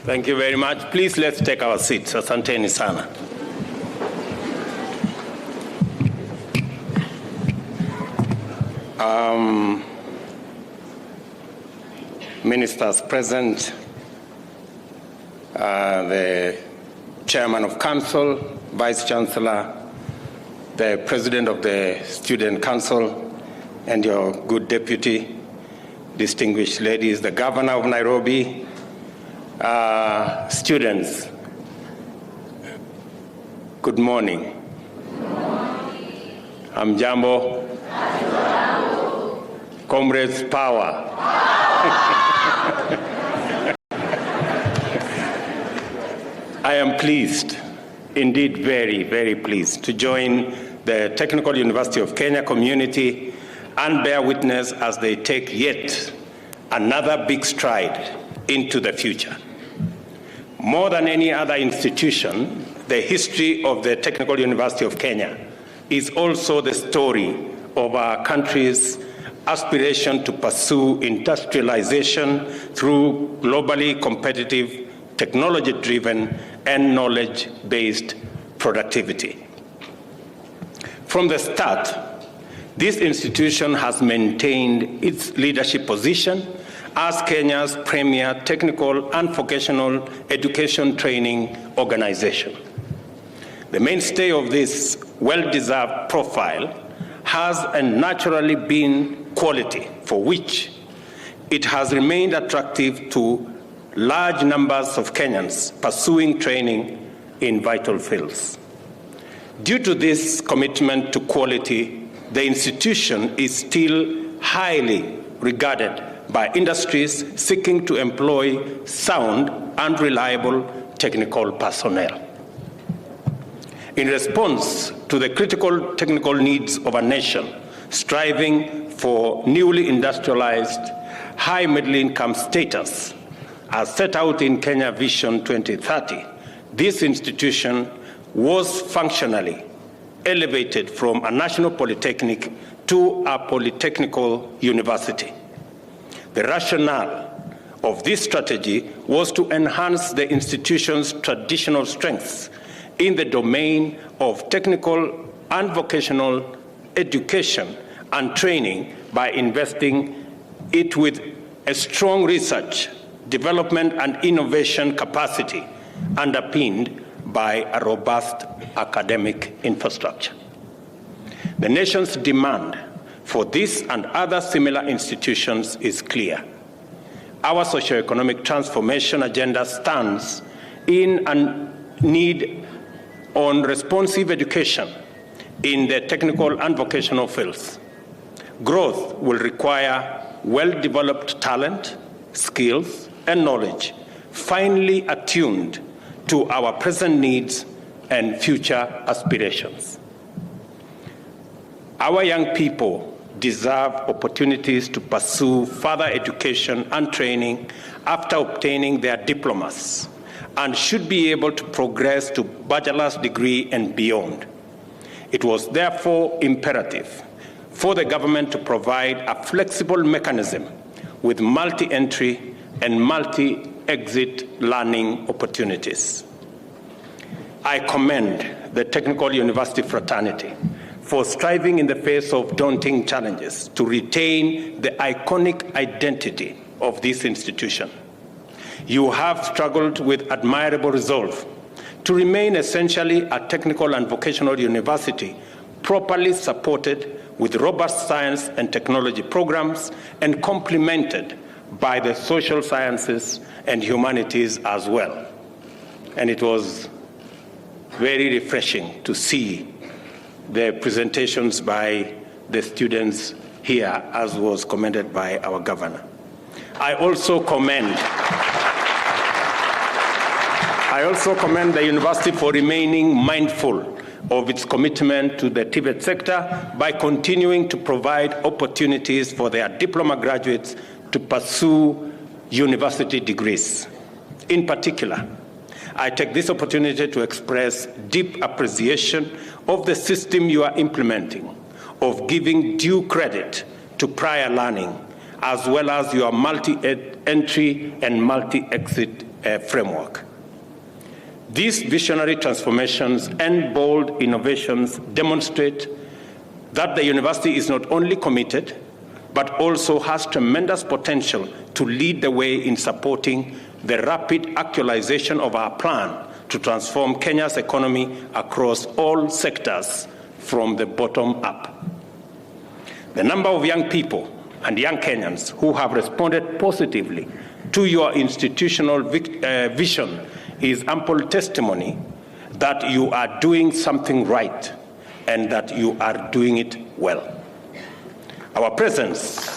Thank you very much. Please let's take our seats. Asanteni sana. Ministers present, the Chairman of Council, Vice Chancellor, the President of the Student Council, and your good deputy, distinguished ladies, the Governor of Nairobi, students, good morning. Hamjambo. Comrades, power. I am pleased, indeed very, very pleased, to join the Technical University of Kenya community and bear witness as they take yet another big stride into the future. More than any other institution, the history of the Technical University of Kenya is also the story of our country's aspiration to pursue industrialization through globally competitive, technology-driven, and knowledge-based productivity. From the start, this institution has maintained its leadership position as Kenya's premier technical and vocational education training organization. The mainstay of this well-deserved profile has and naturally been quality, for which it has remained attractive to large numbers of Kenyans pursuing training in vital fields. Due to this commitment to quality, the institution is still highly regarded by industries seeking to employ sound and reliable technical personnel. In response to the critical technical needs of a nation striving for newly industrialized, high middle-income status, as set out in Kenya Vision 2030, this institution was functionally elevated from a national polytechnic to a polytechnical university. The rationale of this strategy was to enhance the institution's traditional strengths in the domain of technical and vocational education and training by investing it with a strong research, development, and innovation capacity underpinned by a robust academic infrastructure. The nation's demand for this and other similar institutions is clear. Our socio-economic transformation agenda stands in a need on responsive education in the technical and vocational fields. Growth will require well-developed talent, skills, and knowledge, finely attuned to our present needs and future aspirations. Our young people deserve opportunities to pursue further education and training after obtaining their diplomas, and should be able to progress to bachelor's degree and beyond. It was therefore imperative for the government to provide a flexible mechanism with multi-entry and multi-exit learning opportunities. I commend the Technical University fraternity for striving in the face of daunting challenges to retain the iconic identity of this institution. You have struggled with admirable resolve to remain essentially a technical and vocational university, properly supported with robust science and technology programs and complemented by the social sciences and humanities as well. And it was very refreshing to see the presentations by the students here, as was commended by our governor. I also commend the university for remaining mindful of its commitment to the Tibet sector by continuing to provide opportunities for their diploma graduates to pursue university degrees. In particular, I take this opportunity to express deep appreciation of the system you are implementing, of giving due credit to prior learning, as well as your multi-entry and multi-exit framework. These visionary transformations and bold innovations demonstrate that the university is not only committed, but also has tremendous potential to lead the way in supporting the rapid actualization of our plan to transform Kenya's economy across all sectors from the bottom up. The number of young people and young Kenyans who have responded positively to your institutional vision is ample testimony that you are doing something right and that you are doing it well. Our presence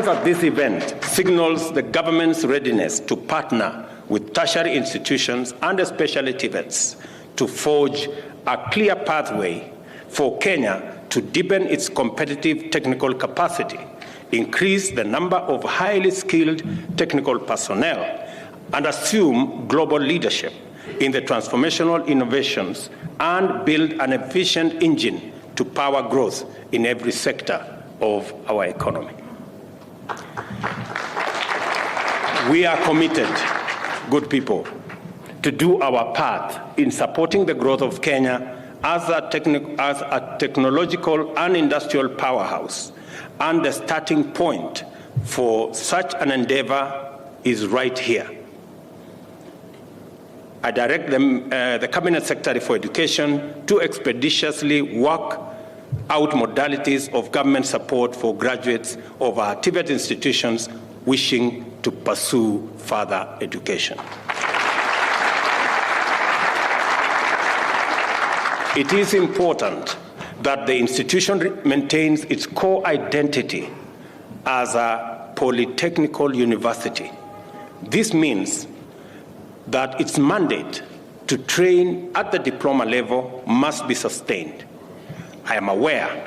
at this event signals the government's readiness to partner with tertiary institutions and especially Tibets to forge a clear pathway for Kenya to deepen its competitive technical capacity, increase the number of highly skilled technical personnel, and assume global leadership in the transformational innovations and build an efficient engine to power growth in every sector of our economy. We are committed, good people, to do our part in supporting the growth of Kenya as a technological and industrial powerhouse, and the starting point for such an endeavor is right here. I direct the Cabinet Secretary for Education to expeditiously work out modalities of government support for graduates of our Tibet institutions wishing to pursue further education. It is important that the institution maintains its core identity as a polytechnical university. This means that its mandate to train at the diploma level must be sustained. I am aware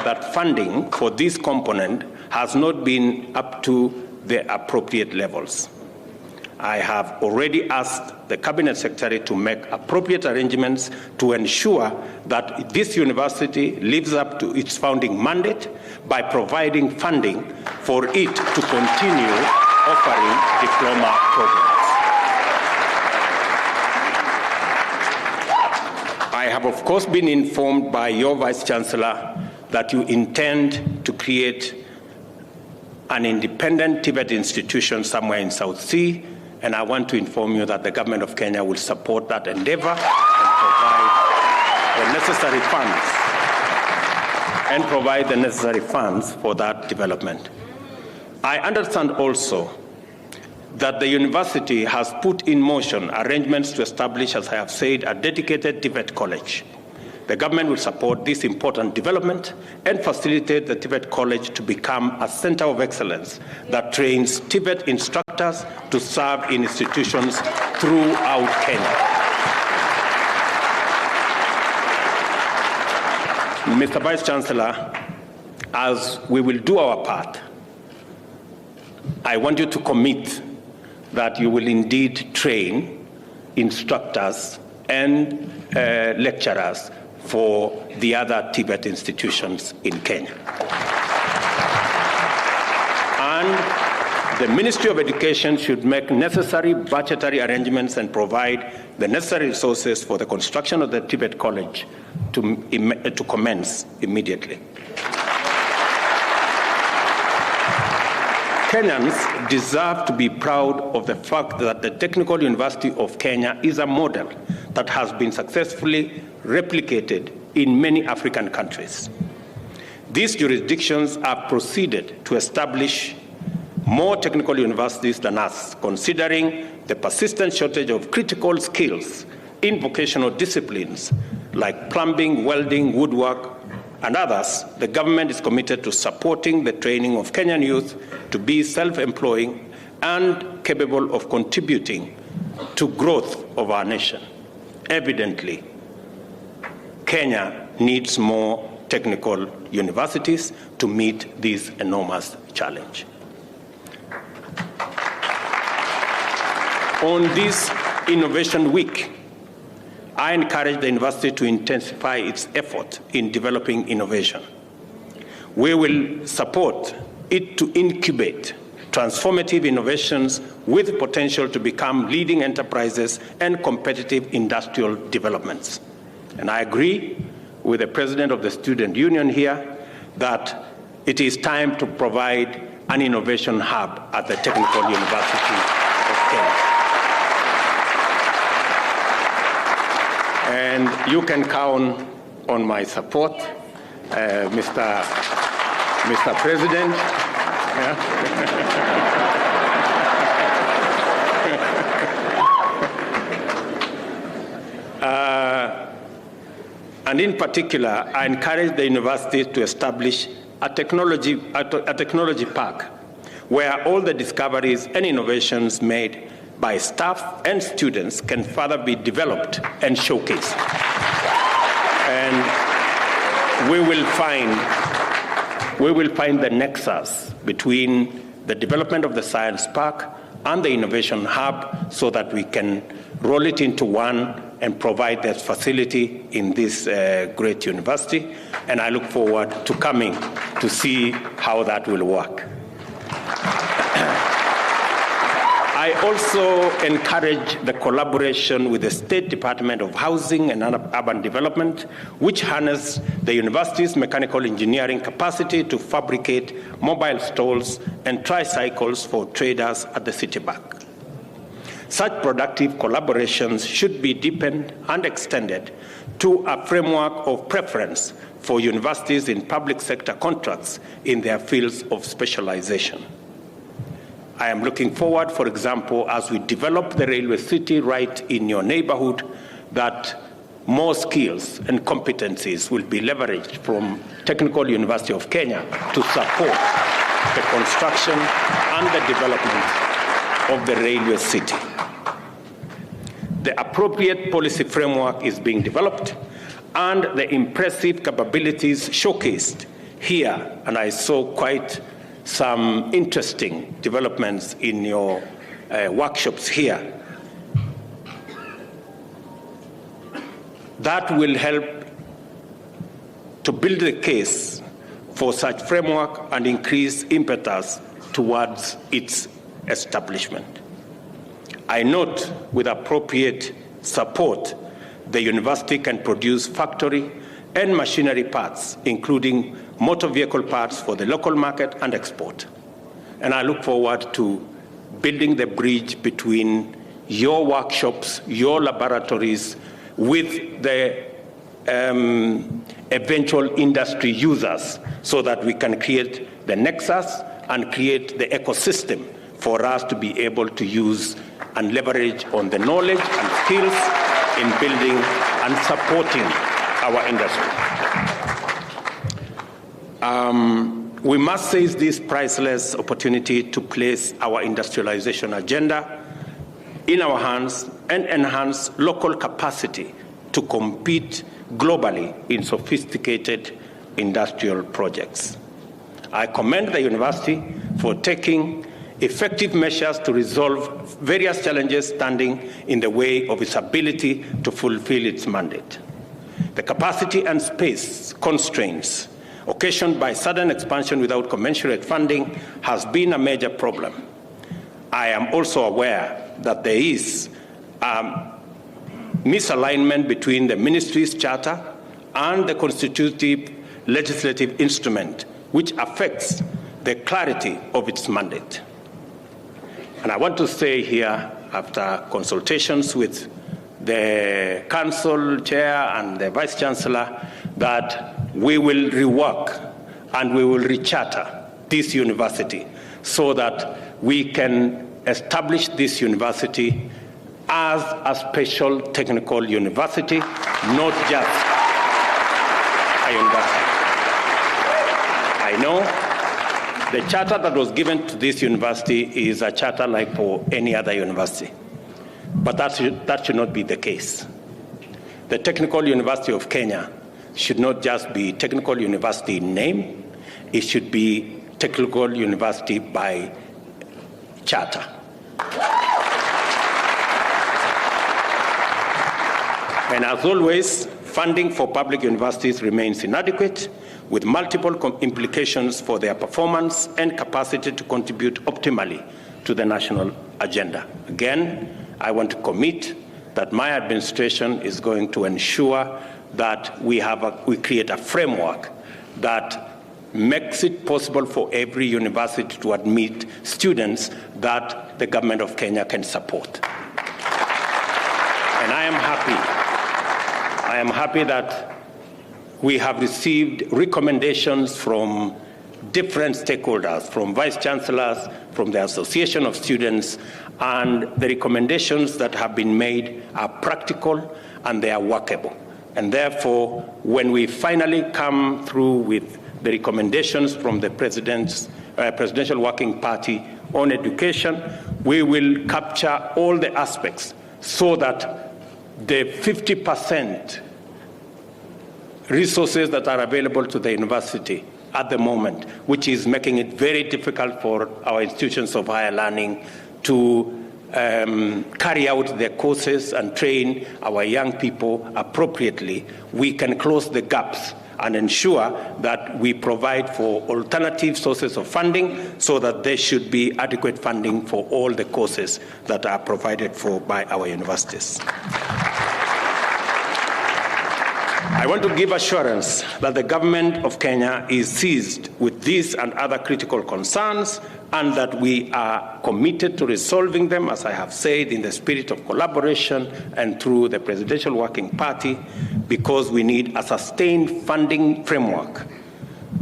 that funding for this component has not been up to the appropriate levels. I have already asked the Cabinet Secretary to make appropriate arrangements to ensure that this university lives up to its founding mandate by providing funding for it to continue offering diploma programs. I have, of course, been informed by your Vice Chancellor that you intend to create an independent Tibet institution somewhere in South Sea, and I want to inform you that the government of Kenya will support that endeavor and provide the necessary funds for that development. I understand also that the university has put in motion arrangements to establish, as I have said, a dedicated Tibet college. The government will support this important development and facilitate the Tibet College to become a center of excellence that trains Tibet instructors to serve in institutions throughout Kenya. Mr. Vice Chancellor, as we will do our part, I want you to commit that you will indeed train instructors and lecturers for the other Tibet institutions in Kenya. And the Ministry of Education should make necessary budgetary arrangements and provide the necessary resources for the construction of the Tibet College to commence immediately. Kenyans deserve to be proud of the fact that the Technical University of Kenya is a model that has been successfully replicated in many African countries. These jurisdictions have proceeded to establish more technical universities than us, considering the persistent shortage of critical skills in vocational disciplines like plumbing, welding, woodwork, and others. The government is committed to supporting the training of Kenyan youth to be self-employing and capable of contributing to growth of our nation. Evidently, Kenya needs more technical universities to meet this enormous challenge. On this Innovation Week, I encourage the university to intensify its effort in developing innovation. We will support it to incubate transformative innovations with potential to become leading enterprises and competitive industrial developments. And I agree with the President of the Student Union here that it is time to provide an innovation hub at the Technical University of Kenya. And you can count on my support, Mr. President. And in particular, I encourage the university to establish a technology park where all the discoveries and innovations made by staff and students can further be developed and showcased. And we will find the nexus between the development of the science park and the innovation hub so that we can roll it into one and provide that facility in this great university. And I look forward to coming to see how that will work. I also encourage the collaboration with the State Department of Housing and Urban Development, which harness the university's mechanical engineering capacity to fabricate mobile stalls and tricycles for traders at the city back. Such productive collaborations should be deepened and extended to a framework of preference for universities in public sector contracts in their fields of specialization. I am looking forward, for example, as we develop the railway city right in your neighborhood, that more skills and competencies will be leveraged from Technical University of Kenya to support the construction and the development of the railway city. The appropriate policy framework is being developed, and the impressive capabilities showcased here, and I saw quite some interesting developments in your workshops here, that will help to build the case for such framework and increase impetus towards its establishment. I note with appropriate support, the university can produce factory and machinery parts, including motor vehicle parts for the local market and export. And I look forward to building the bridge between your workshops, your laboratories, with the eventual industry users, so that we can create the nexus and create the ecosystem for us to be able to use and leverage on the knowledge and skills in building and supporting our industry. We must seize this priceless opportunity to place our industrialization agenda in our hands and enhance local capacity to compete globally in sophisticated industrial projects. I commend the university for taking effective measures to resolve various challenges standing in the way of its ability to fulfill its mandate. The capacity and space constraints occasioned by sudden expansion without commensurate funding has been a major problem. I am also aware that there is misalignment between the ministry's charter and the constitutive legislative instrument, which affects the clarity of its mandate. And I want to say here, after consultations with the council chair and the vice chancellor, that we will rework and we will recharter this university so that we can establish this university as a special technical university, not just a university. I know the charter that was given to this university is a charter like for any other university, but that should not be the case. The Technical University of Kenya should not just be Technical University in name, it should be Technical University by charter. And as always, funding for public universities remains inadequate, with multiple implications for their performance and capacity to contribute optimally to the national agenda. Again, I want to commit that my administration is going to ensure that we create a framework that makes it possible for every university to admit students that the government of Kenya can support. And I am happy that we have received recommendations from different stakeholders, from vice chancellors, from the Association of Students, and the recommendations that have been made are practical and they are workable. And therefore, when we finally come through with the recommendations from the Presidential Working Party on education, we will capture all the aspects so that the 50% resources that are available to the university at the moment, which is making it very difficult for our institutions of higher learning to carry out their courses and train our young people appropriately, we can close the gaps and ensure that we provide for alternative sources of funding so that there should be adequate funding for all the courses that are provided for by our universities. I want to give assurance that the government of Kenya is seized with these and other critical concerns and that we are committed to resolving them, as I have said, in the spirit of collaboration and through the Presidential Working Party, because we need a sustained funding framework,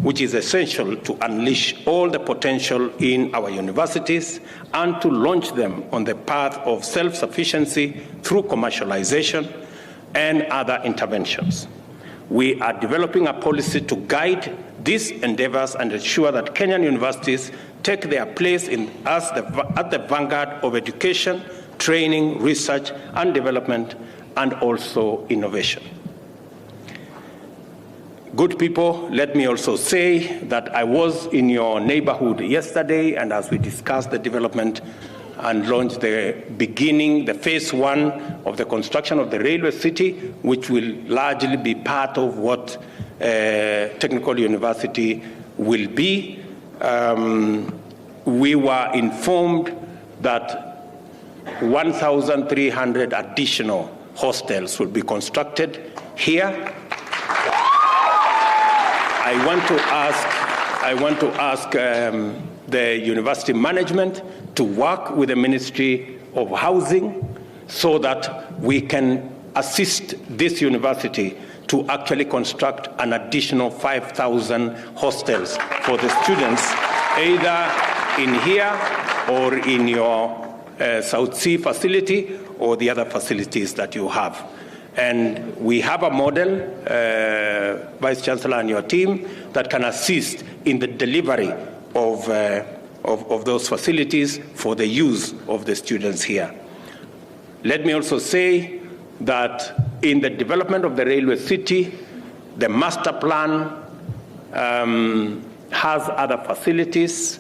which is essential to unleash all the potential in our universities and to launch them on the path of self-sufficiency through commercialization and other interventions. We are developing a policy to guide these endeavors and ensure that Kenyan universities take their place at the vanguard of education, training, research and development, and also innovation. Good people, let me also say that I was in your neighborhood yesterday, and as we discussed the development and launched the phase 1 of the construction of the railway city, which will largely be part of what Technical University will be. We were informed that 1,300 additional hostels will be constructed here. I want to ask the university management to work with the Ministry of Housing so that we can assist this university to actually construct an additional 5,000 hostels for the students, either in here or in your South Sea facility or the other facilities that you have. And we have a model, Vice Chancellor and your team, that can assist in the delivery of those facilities for the use of the students here. Let me also say that in the development of the railway city, the master plan has other facilities,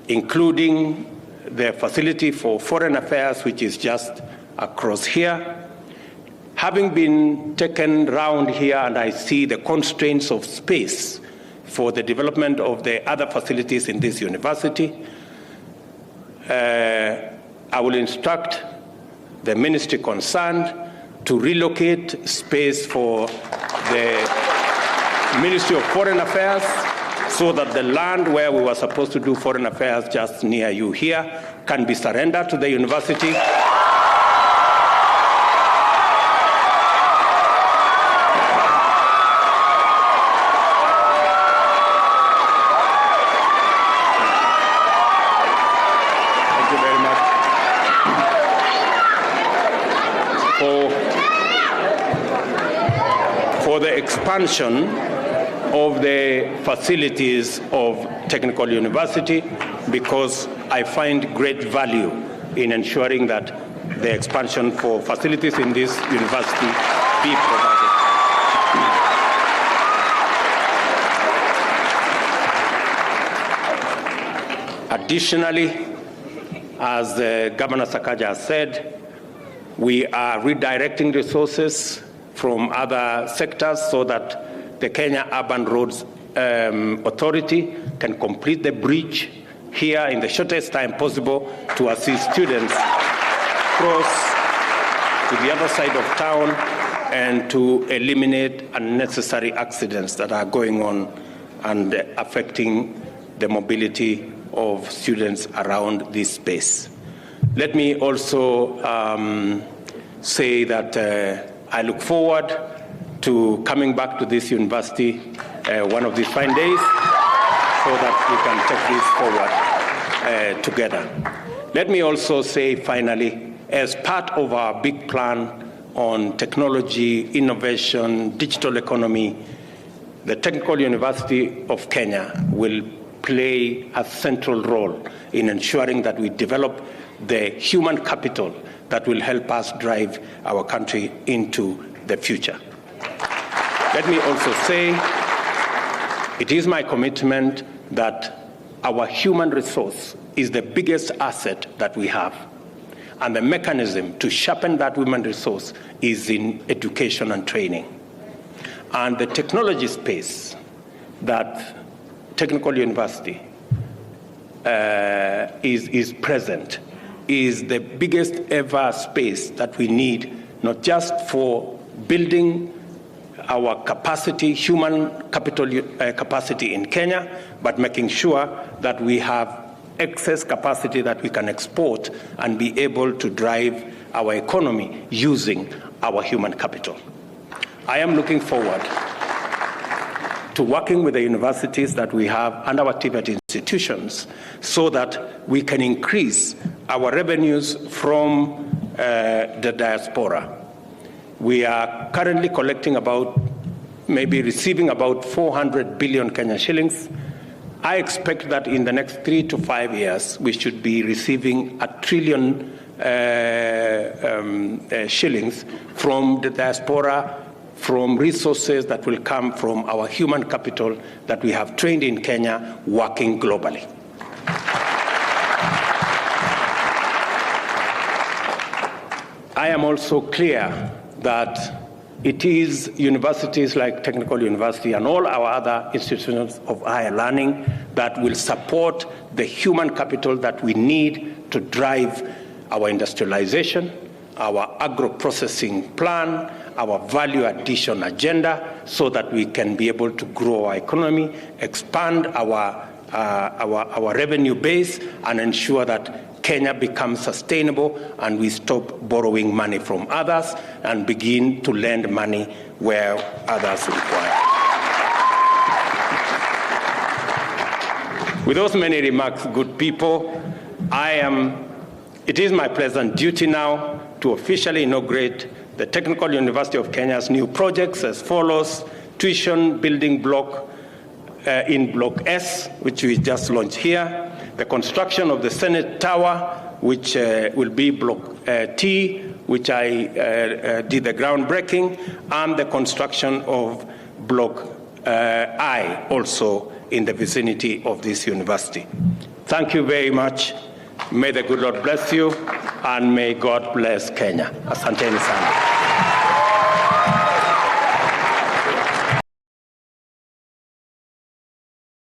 including the facility for foreign affairs, which is just across here. Having been taken round here and I see the constraints of space for the development of the other facilities in this university, I will instruct the ministry concerned to relocate space for the Ministry of Foreign Affairs so that the land where we were supposed to do foreign affairs just near you here can be surrendered to the university. For the expansion of the facilities of Technical University, because I find great value in ensuring that the expansion for facilities in this university be provided. Additionally, as Governor Sakaja has said, we are redirecting resources from other sectors so that the Kenya Urban Roads Authority can complete the bridge here in the shortest time possible to assist students cross to the other side of town and to eliminate unnecessary accidents that are going on and affecting the mobility of students around this space. Let me also say that I look forward to coming back to this university one of these fine days so that we can take this forward together. Let me also say finally, as part of our big plan on technology, innovation, digital economy, the Technical University of Kenya will play a central role in ensuring that we develop the human capital that will help us drive our country into the future. Let me also say, it is my commitment that our human resource is the biggest asset that we have. And the mechanism to sharpen that human resource is in education and training. And the technology space that Technical University is present is the biggest ever space that we need, not just for building our capacity, human capital capacity in Kenya, but making sure that we have excess capacity that we can export and be able to drive our economy using our human capital. I am looking forward to working with the universities that we have and our Tibet institutions so that we can increase our revenues from the diaspora. We are currently collecting receiving about 400 billion Kenyan shillings. I expect that in the next 3 to 5 years, we should be receiving 1 trillion shillings from the diaspora, from resources that will come from our human capital that we have trained in Kenya working globally. I am also clear that it is universities like Technical University and all our other institutions of higher learning that will support the human capital that we need to drive our industrialization, our agro-processing plan, our value addition agenda, so that we can be able to grow our economy, expand our revenue base, and ensure that Kenya becomes sustainable and we stop borrowing money from others and begin to lend money where others require. With those many remarks, good people, it is my pleasant duty now to officially inaugurate the Technical University of Kenya's new projects as follows: tuition building block in Block S, which we just launched here, the construction of the Senate Tower, which will be Block T, which I did the groundbreaking, and the construction of Block I, also in the vicinity of this university. Thank you very much. May the good Lord bless you, and may God bless Kenya. Asanteni sana.